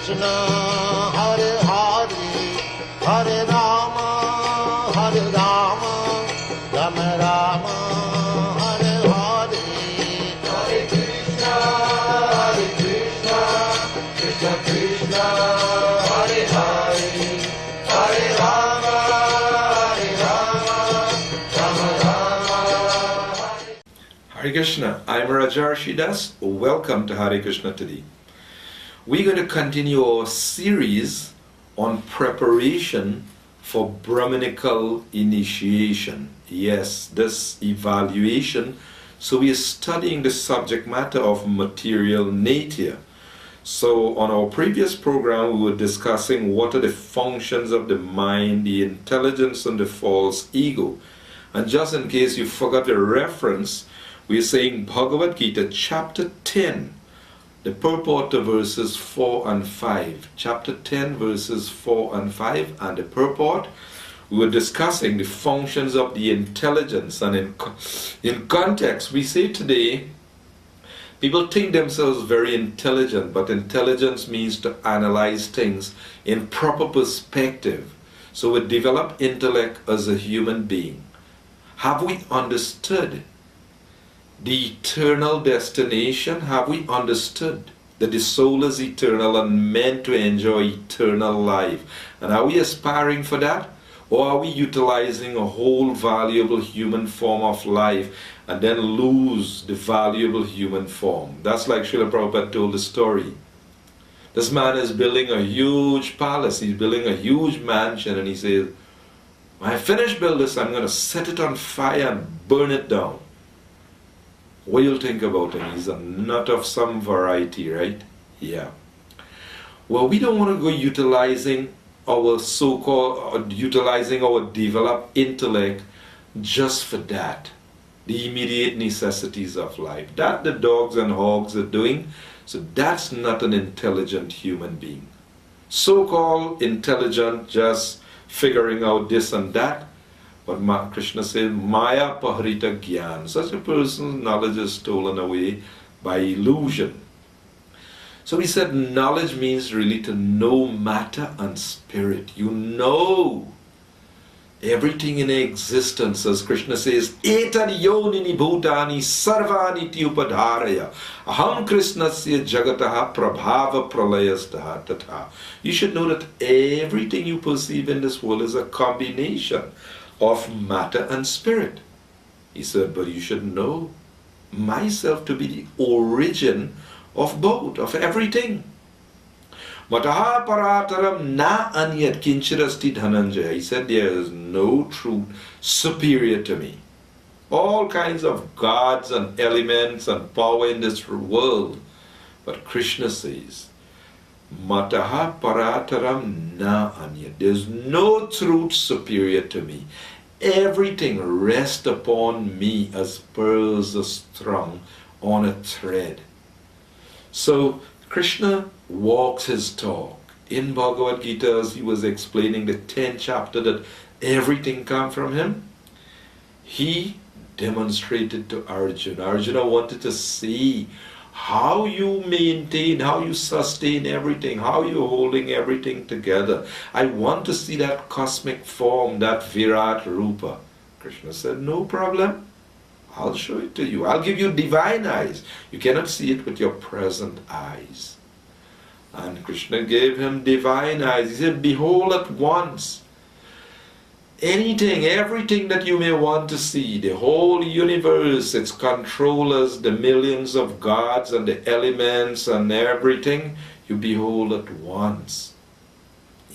Krishna, Hare Hare, Hare Rama, Rama Rama, Hare Hare, Hare Krishna, Krishna Krishna, Hare Hare, Hare Rama, Rama Rama. Hare Krishna, I'm Rajarsi Dasa. Welcome to Hare Krishna today. We're going to continue our series on preparation for Brahminical initiation. Yes, this evaluation. So we are studying the subject matter of material nature. So on our previous program, we were discussing what are the functions of the mind, the intelligence, and the false ego. And just in case you forgot the reference, we're saying Bhagavad Gita chapter 10. The purport to verses 4 and 5. Chapter 10 verses 4 and 5. And the purport, we were discussing the functions of the intelligence. And in context, we say today, people think themselves very intelligent, but intelligence means to analyze things in proper perspective. So we develop intellect as a human being. Have we understood the eternal destination? Have we understood that the soul is eternal and meant to enjoy eternal life? And are we aspiring for that? Or are we utilizing a whole valuable human form of life and then lose the valuable human form? That's like Srila Prabhupada told the story. This man is building a huge palace, he's building a huge mansion, and he says, when I finish building this, I'm going to set it on fire and burn it down. What do you think about him? He's a nut of some variety, right? Yeah. Well, we don't want to go utilizing our utilizing our developed intellect just for that. The immediate necessities of life. That the dogs and hogs are doing. So that's not an intelligent human being. So-called intelligent, just figuring out this and that. But Krishna says, Maya Paharita Gyan. Such a person's knowledge is stolen away by illusion. So he said knowledge means really to know matter and spirit. You know everything in existence, as Krishna says, Etad yonini bhutani sarvani upadharaya aham krishnasya jagataha prabhava pralayastha tatha. You should know that everything you perceive in this world is a combination of matter and spirit. He said, but you should know myself to be the origin of both, of everything. Mataha parataram na anyat kinchirasti dhananjaya. He said, there is no truth superior to me. All kinds of gods and elements and power in this world. But Krishna says, Mataha parataram na anya. There's no truth superior to me. Everything rests upon me as pearls are strung on a thread. So Krishna walks his talk. In Bhagavad Gita, as he was explaining the 10th chapter that everything comes from him, he demonstrated to Arjuna. Arjuna wanted to see how you maintain, how you sustain everything, how you're holding everything together. I want to see that cosmic form, that Virat Rupa. Krishna said, no problem. I'll show it to you. I'll give you divine eyes. You cannot see it with your present eyes. And Krishna gave him divine eyes. He said, behold at once anything, everything that you may want to see, the whole universe, its controllers, the millions of gods and the elements and everything, you behold at once.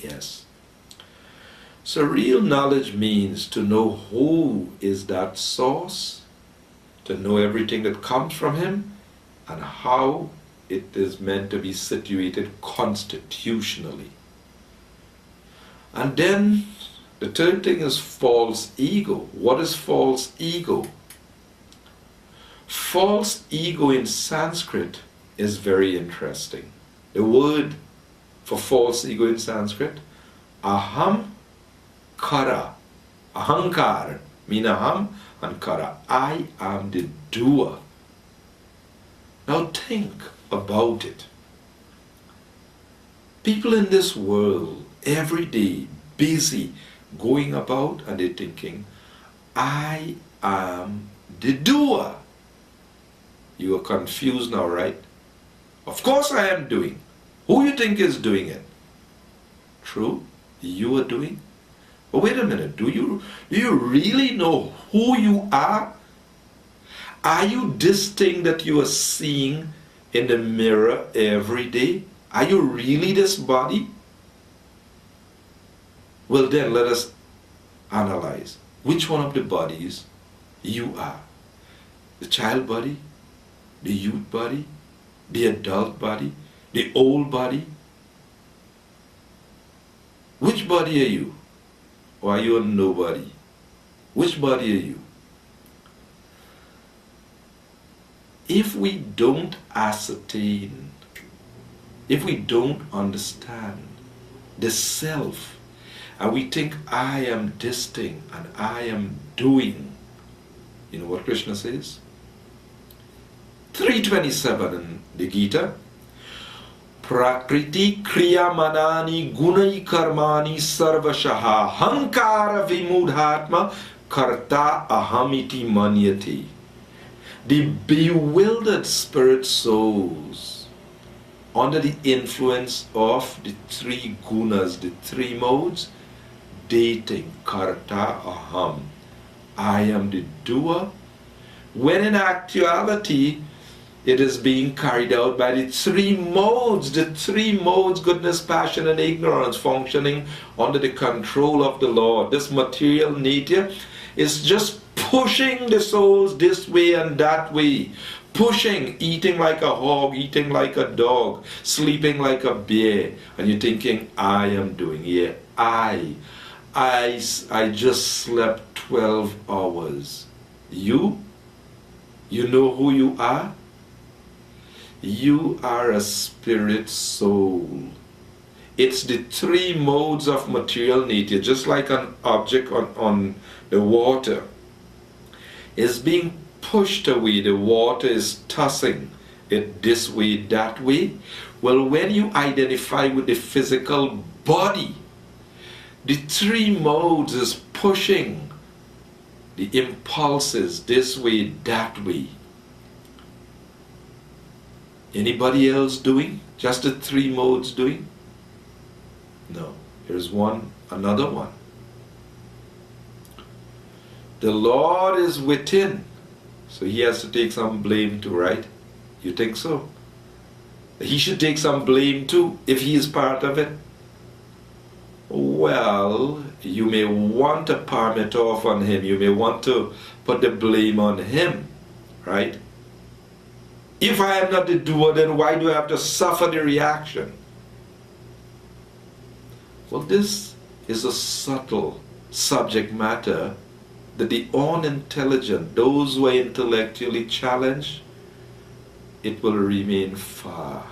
Yes. So real knowledge means to know who is that source, to know everything that comes from him, and how it is meant to be situated constitutionally. And then the third thing is false ego. What is false ego? False ego in Sanskrit is very interesting. The word for false ego in Sanskrit, aham kara. Ahankar mean aham and kara. I am the doer. Now think about it. People in this world, every day, busy, going about, and they're thinking, I am the doer. You are confused now, right? Of course I am doing. Who you think is doing it? True, you are doing. But wait a minute, do you really know who you are? Are you this thing that you are seeing in the mirror every day? Are you really this body? Well then, let us analyze which one of the bodies you are. The child body, the youth body, the adult body, the old body. Which body are you? Or are you a nobody? Which body are you? If we don't ascertain, if we don't understand the self, and we think I am this thing and I am doing, you know what Krishna says? 327 in the Gita. Prakriti kriya manani gunai karmani sarvashaha hankara vimudhatma karta ahamiti manyati. The bewildered spirit souls, under the influence of the three gunas, the three modes, they think karta aham, I am the doer, when in actuality it is being carried out by the three modes, goodness, passion, and ignorance, functioning under the control of the Lord. This material nature is just pushing the souls this way and that way. Pushing, eating like a hog, eating like a dog, sleeping like a bear. And you're thinking, I am doing. Yeah, I just slept 12 hours. You know who you are? You are a spirit soul. It's the three modes of material nature, just like an object on the water is being pushed away. The water is tossing it this way, that way. Well, when you identify with the physical body, the three modes is pushing the impulses this way, that way. Anybody else doing? Just the three modes doing? No. Here's another one. The Lord is within, so he has to take some blame too, right? You think so? He should take some blame too if he is part of it. Well, you may want to palm it off on him. You may want to put the blame on him, right? If I am not the doer, then why do I have to suffer the reaction? Well, this is a subtle subject matter that the unintelligent, those who are intellectually challenged, it will remain far.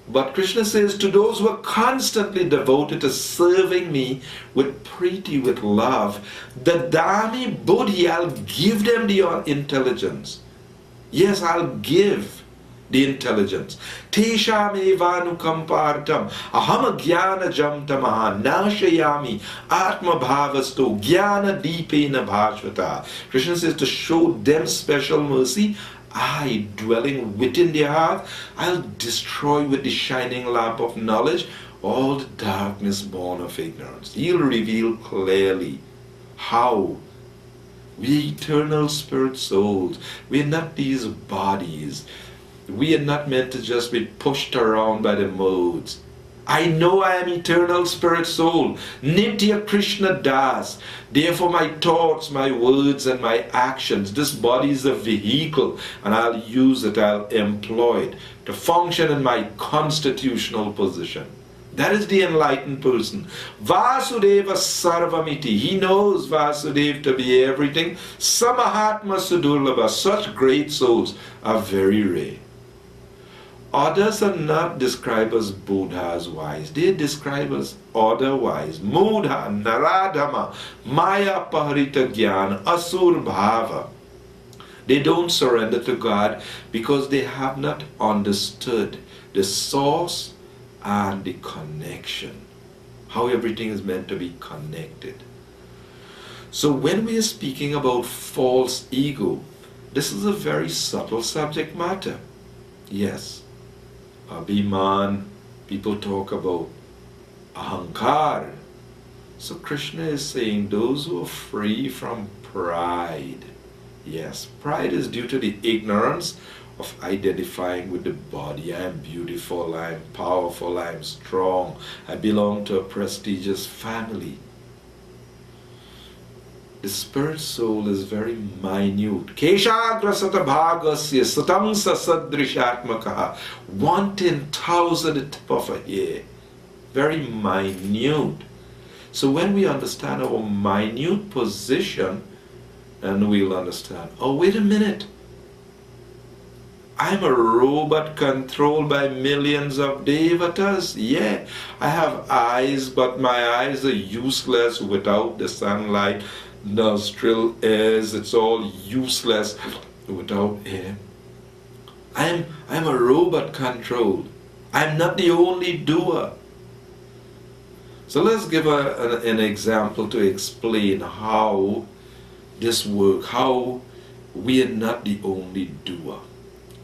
But Krishna says, to those who are constantly devoted to serving me with priti, with love, dadami buddhi, I'll give them the intelligence. Yes, I'll give the intelligence. Tesham evanukampartam aham jnana jam tamaha nashayami atma bhavasto jnana deepena bhashvata. Krishna says to show them special mercy, I, dwelling within their heart, I'll destroy with the shining lamp of knowledge all the darkness born of ignorance. He'll reveal clearly how we eternal spirit souls, we are not these bodies. We are not meant to just be pushed around by the modes. I know I am eternal spirit soul, Nitya Krishna Das. Therefore my thoughts, my words, and my actions, this body is a vehicle, and I'll use it, I'll employ it to function in my constitutional position. That is the enlightened person. Vasudeva Sarvamiti. He knows Vasudeva to be everything. Samahatma Sudurlabha. Such great souls are very rare. Others are not described as Buddhas wise. They are described as otherwise. Mudha, Naradhama, Maya Paharita Gyan, Asur Bhava. They don't surrender to God because they have not understood the source and the connection, how everything is meant to be connected. So when we are speaking about false ego, this is a very subtle subject matter. Yes, Abhiman, people talk about ahankar. So Krishna is saying those who are free from pride. Yes, pride is due to the ignorance of identifying with the body. I am beautiful, I am powerful, I am strong, I belong to a prestigious family. The spirit soul is very minute. Keshagra satabhagasya satam sasadrishatmakaha. 1/10,000 the tip of a hair. Very minute. So when we understand our minute position, and we'll understand, oh, wait a minute. I'm a robot controlled by millions of devatas. Yeah, I have eyes, but my eyes are useless without the sunlight. Nostril, ears, it's all useless without air. I'm a robot controlled. I'm not the only doer. So let's give an example to explain how this works, how we are not the only doer.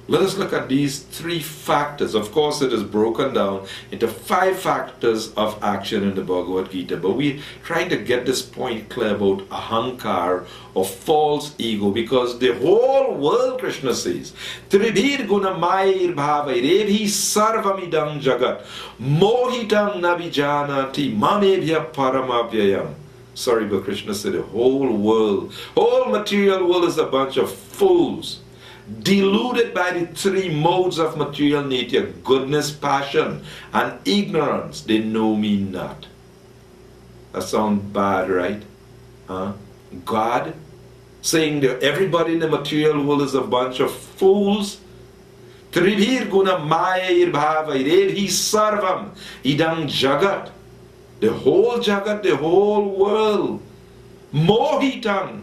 Let us look at these 3 factors. Of course, it is broken down into 5 factors of action in the Bhagavad Gita, but we're trying to get this point clear about ahankar, or false ego, because the whole world, Krishna says, Tribhir guna mair bhavairevhi sarvamidam jagat mohitam nabijanati mamebhya paramabhyayam. Sorry, but Krishna said the whole world, whole material world is a bunch of fools, deluded by the 3 modes of material nature, goodness, passion, and ignorance. They know me not. That sounds bad, right? God saying that everybody in the material world is a bunch of fools. Tribhir guna mayair bhavairevhi sarvam idam jagat. The whole jagat, the whole world. Mohitam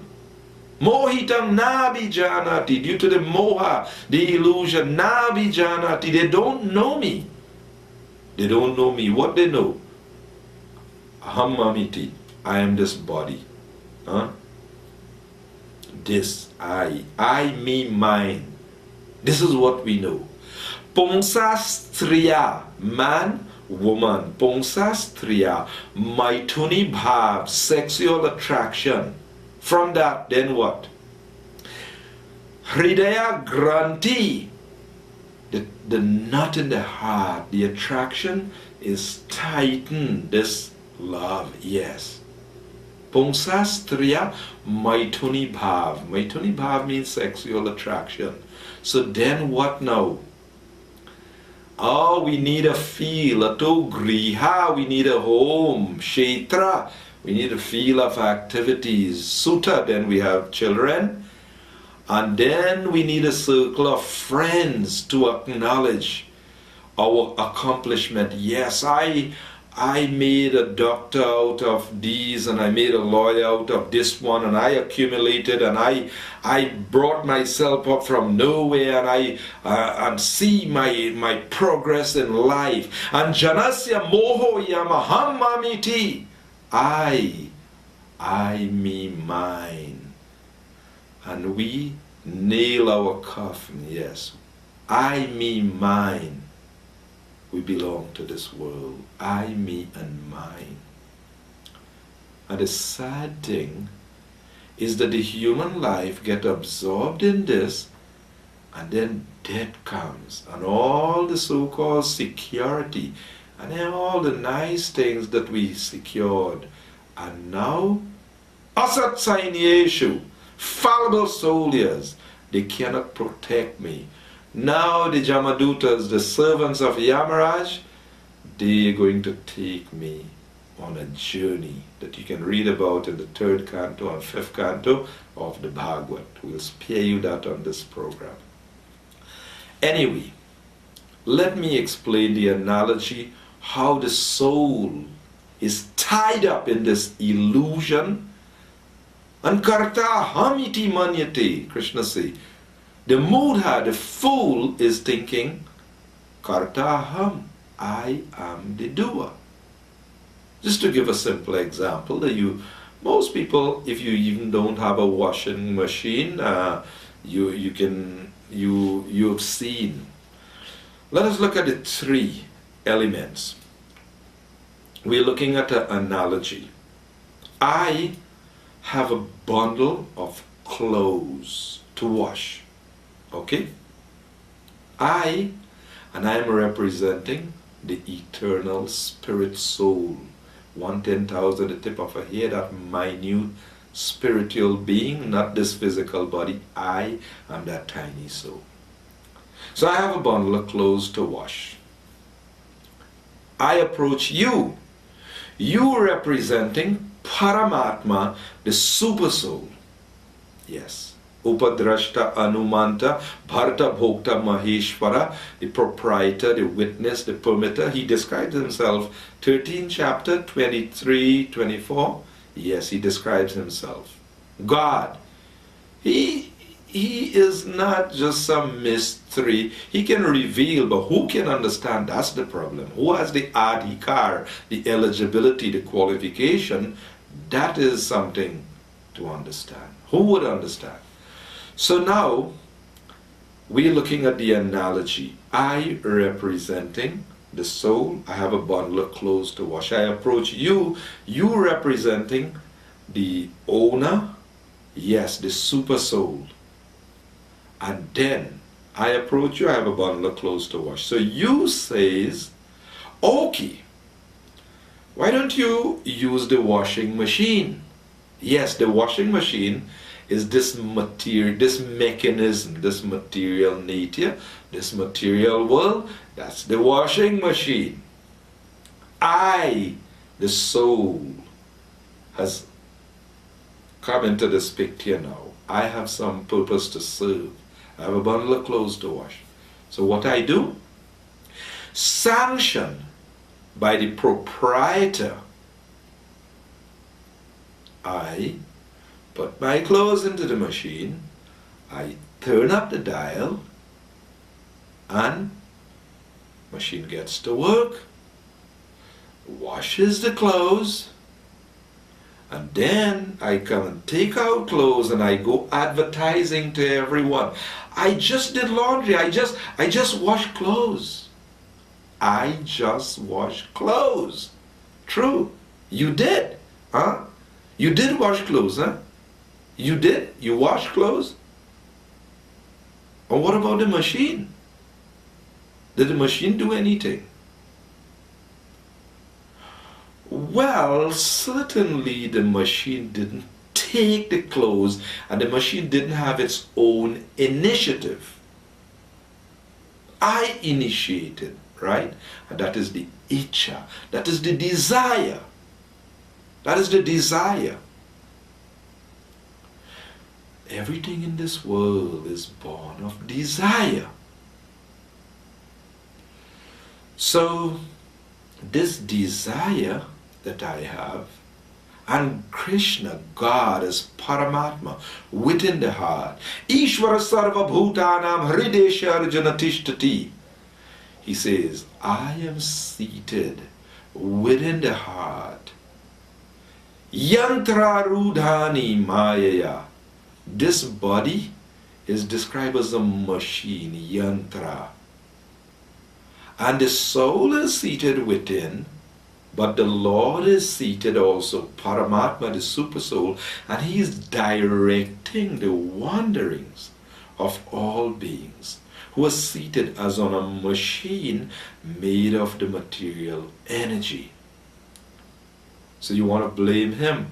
nabi janati, due to the moha, the illusion, nabi janati, they don't know me. They don't know me. What they know? Aham mamiti, I am this body. This, I, me, mine. This is what we know. Pungsastriya, man, woman. Pungsastriya, maituni bhav, sexual attraction. From that, then what? Hridaya Granti, the knot in the heart, the attraction is tightened. This love, yes. Pungsastriya Maituni Bhav. Maituni Bhav means sexual attraction. So then what now? Oh, we need a field, a to griha, we need a home, kshetra. We need a field of activities. Sutta, then we have children. And then we need a circle of friends to acknowledge our accomplishment. Yes, I made a doctor out of these, and I made a lawyer out of this one, and I accumulated, and I brought myself up from nowhere, and and see my progress in life. And janasya moho yamaham mamiti. I, me, mine. And we nail our coffin, yes. I, me, mine. We belong to this world. I, me, and mine. And the sad thing is that the human life gets absorbed in this, and then death comes, and all the so-called security, and then all the nice things that we secured. And now, asat sainyeshu, fallible soldiers, they cannot protect me. Now the Jamadutas, the servants of Yamaraj, they are going to take me on a journey that you can read about in the 3rd canto and 5th canto of the Bhagavad. We'll spare you that on this program. Anyway, let me explain the analogy how the soul is tied up in this illusion, And karta ham iti manyate, Krishna say. The mudha, the fool, is thinking, karta ham, I am the doer. Just to give a simple example, most people, if you even don't have a washing machine, you've seen. Let us look at the three elements. We're looking at an analogy. I have a bundle of clothes to wash. Okay? I am representing the eternal spirit soul. 1/10,000 at the tip of a hair, that minute spiritual being, not this physical body. I am that tiny soul. So I have a bundle of clothes to wash. I approach you. You representing Paramatma, the super soul. Yes. Upadrashta Anumanta, Bharata Bhokta Maheshwara, the proprietor, the witness, the permitter. He describes himself, 13th chapter, 23, 24. Yes, he describes himself. God. He is not just some mystery. He can reveal, but who can understand? That's the problem. Who has the adhikar, the eligibility, the qualification? That is something to understand. Who would understand? So now, we're looking at the analogy. I representing the soul. I have a bundle of clothes to wash. I approach you. You representing the owner. Yes, the super soul. And then I approach you. I have a bundle of clothes to wash. So you says, okay, why don't you use the washing machine? Yes, the washing machine is this material, this mechanism, this material nature, this material world. That's the washing machine. I, the soul, has come into this picture now. I have some purpose to serve. I have a bundle of clothes to wash. So what I do? Sanctioned by the proprietor, I put my clothes into the machine, I turn up the dial, and machine gets to work, washes the clothes, and then I come and take out clothes and I go advertising to everyone. I just did laundry, I just washed clothes. I just washed clothes. True. You did. Huh? You did wash clothes, huh? You did? You washed clothes? And what about the machine? Did the machine do anything? Well, certainly the machine didn't take the clothes, and the machine didn't have its own initiative. I initiated, right? And that is the itcha. That is the desire. That is the desire. Everything in this world is born of desire. So, this desire that I have, and Krishna, God, is Paramatma, within the heart. Ishvara sarva bhutanam hridesha arjuna tishtati. He says, I am seated within the heart. Yantra rudhani mayaya. This body is described as a machine, yantra. And the soul is seated within, but the Lord is seated also, Paramatma, the super soul, and he is directing the wanderings of all beings, who are seated as on a machine made of the material energy. So you want to blame him?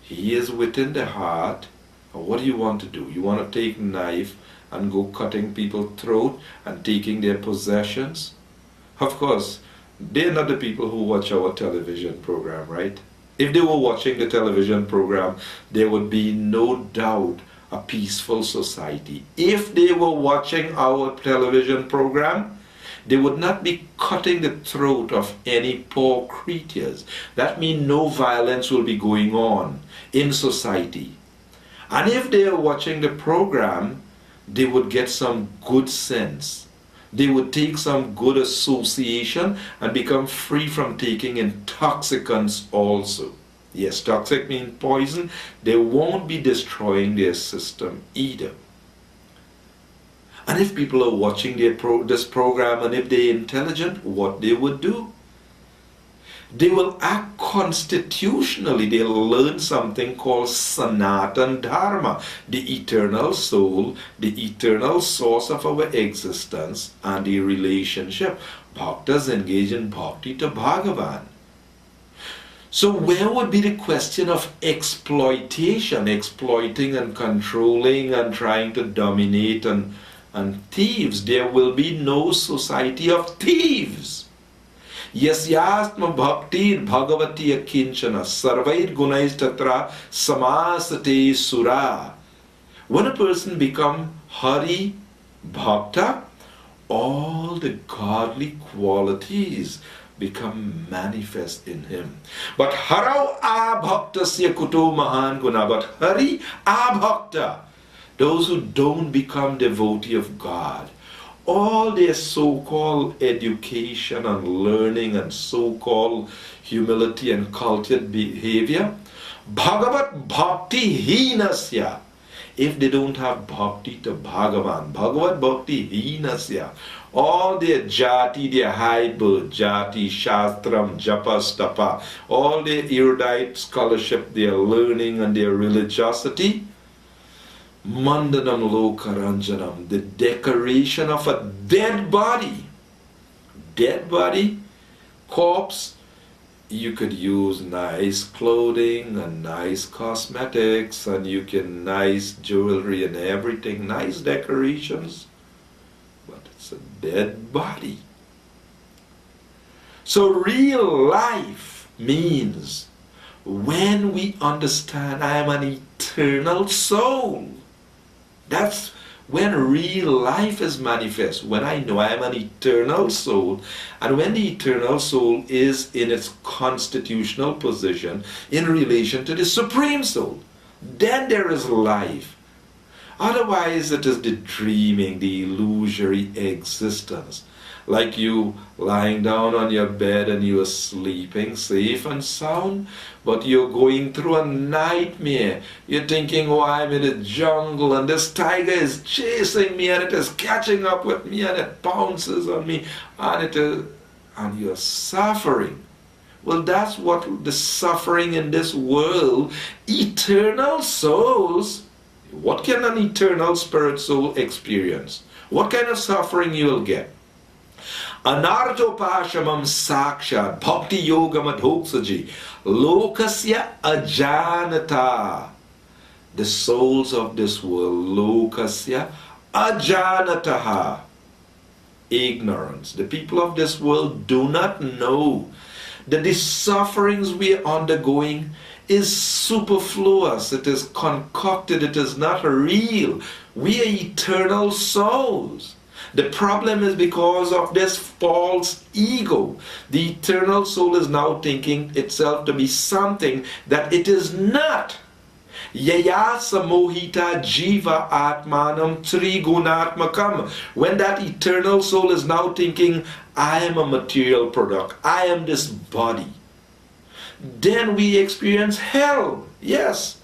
He is within the heart, and what do you want to do? You want to take a knife and go cutting people's throat and taking their possessions? Of course, they're not the people who watch our television program, right? If they were watching the television program, there would be no doubt a peaceful society. If they were watching our television program, They would not be cutting the throat of any poor creatures. That means no violence will be going on in society. And if they are watching the program, they would get some good sense. They would take some good association and become free from taking intoxicants also. Yes, toxic means poison. They won't be destroying their system either. And if people are watching this program and if they're intelligent, what they would do? They will act constitutionally. They'll learn something called Sanatan Dharma, the eternal soul, the eternal source of our existence, and the relationship. Bhaktas engage in bhakti to Bhagavan. So where would be the question of exploitation, exploiting and controlling and trying to dominate and thieves? There will be no society of thieves. Yasyastma bhaktir bhagavati akinchana sarvair gunais tatra samasate sura. When a person becomes Hari Bhakta, all the godly qualities become manifest in him. But Harau abhaktasya kuto mahan guna. But Hari abhakta, those who don't become devotee of God, all their so-called education and learning and so-called humility and cultured behavior, Bhagavat Bhakti Hinasya, if they don't have bhakti to Bhagavan, Bhagavat Bhakti Hinasya, all their jati, their high birth, jati, shastram, japas, tapa, all their erudite scholarship, their learning and their religiosity, Mandanam Lokaranjanam, the decoration of a dead body. Dead body, corpse, you could use nice clothing and nice cosmetics and you can nice jewelry and everything, nice decorations, but it's a dead body. So real life means when we understand I am an eternal soul. That's when real life is manifest, when I know I am an eternal soul, and when the eternal soul is in its constitutional position in relation to the Supreme Soul, then there is life. Otherwise it is the dreaming, the illusory existence. Like you lying down on your bed and you are sleeping safe and sound, but you're going through a nightmare. You're thinking, oh, I'm in the jungle and this tiger is chasing me and it is catching up with me and it pounces on me and you're suffering. Well, that's what the suffering in this world, eternal souls, what can an eternal spirit soul experience? What kind of suffering you will get? Anartopashamam sakshat bhakti yoga madhoksaji lokasya ajanata. The souls of this world, lokasya ajanataha, ignorance. The people of this world do not know that the sufferings we are undergoing is superfluous, it is concocted, it is not real. We are eternal souls. The problem is because of this false ego. The eternal soul is now thinking itself to be something that it is not. Yaya samohita jiva atmanam trigunatmakam. When that eternal soul is now thinking, I am a material product, I am this body, then we experience hell. Yes,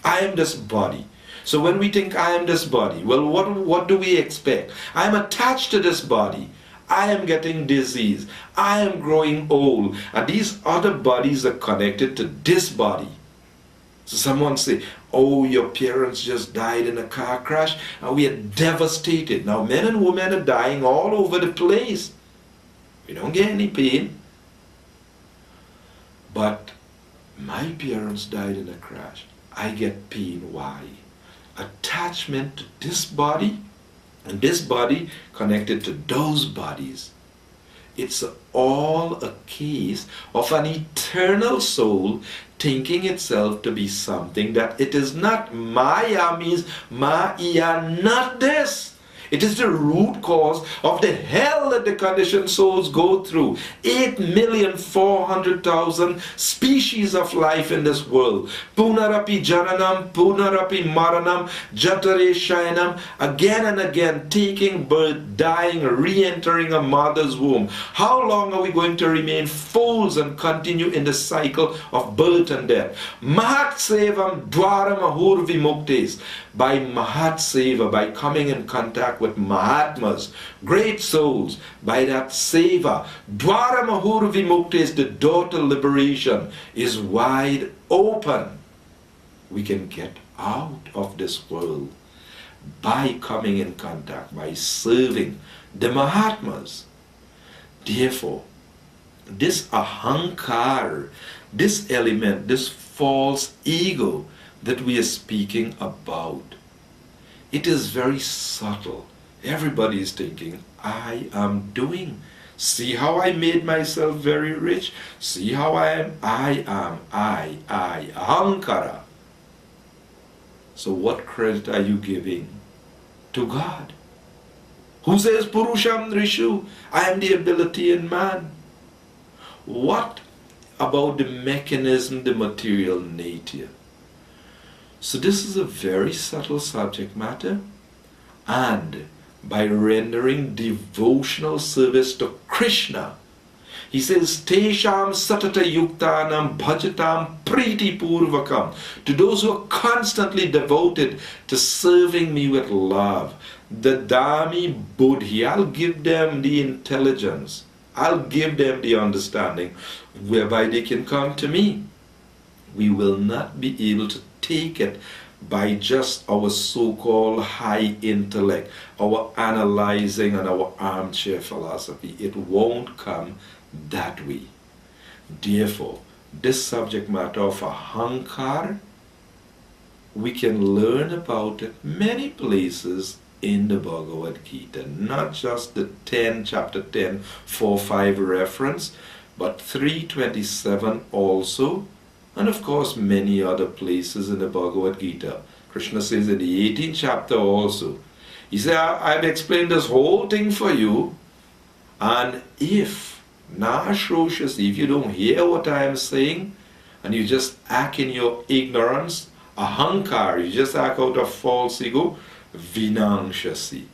I am this body. So when we think I am this body, well, what do we expect? I am attached to this body. I am getting disease. I am growing old. And these other bodies are connected to this body. So someone say, oh, your parents just died in a car crash and we are devastated. Now men and women are dying all over the place. We don't get any pain. But my parents died in a crash. I get pain. Why? Attachment to this body and this body connected to those bodies. It's all a case of an eternal soul thinking itself to be something that it is not. Maya means Maya, not this. It is the root cause of the hell that the conditioned souls go through. 8,400,000 species of life in this world. Punarapi Jananam, Punarapi Maranam, Jatare Shayanam, again and again, taking birth, dying, re-entering a mother's womb. How long are we going to remain fools and continue in the cycle of birth and death? Mahat Sevam Dwaram Ahur Vimuktes. By Mahat Seva, by coming in contact with Mahatmas, great souls, by that Seva, Dwaram Ahur Vimuktes, the door to liberation is wide open. We can get out of this world by coming in contact, by serving the Mahatmas. Therefore, this ahankar, this element, this false ego that we are speaking about, it is very subtle. Everybody is thinking, I am doing. See how I made myself very rich. See how I am, ahankara. So what credit are you giving to God, who says Purusham Rishu, I am the ability in man? What about the mechanism, the material nature? So this is a very subtle subject matter, and by rendering devotional service to Krishna, he says, Tesham satata yuktanam bhajatam priti purvakam. To those who are constantly devoted to serving me with love, the dami buddhi, I'll give them the intelligence, I'll give them the understanding whereby they can come to me. We will not be able to take it by just our so-called high intellect, our analyzing and our armchair philosophy. It won't come that way. Therefore, this subject matter of ahankar, we can learn about it many places in the Bhagavad Gita, not just the chapter 10, 4-5 reference, but 327 also, and of course many other places in the Bhagavad Gita. Krishna says in the 18th chapter also, he said, I've explained this whole thing for you, and if if you don't hear what I am saying, and you just act in your ignorance, ahankar, you just act out of false ego, vinangshasi,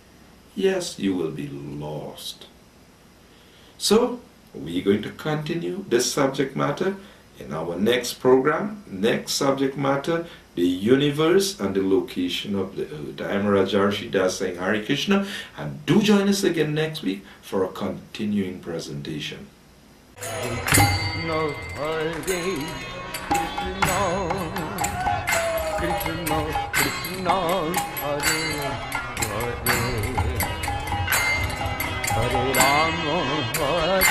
yes, you will be lost. So, we're going to continue this subject matter in our next program. Next subject matter, the universe and the location of the earth. I am Rajarsi Dasa saying Hare Krishna, and do join us again next week for a continuing presentation. Krishna, Hare Krishna, Krishna, Krishna, Hare Hare, Hare Rama, Hare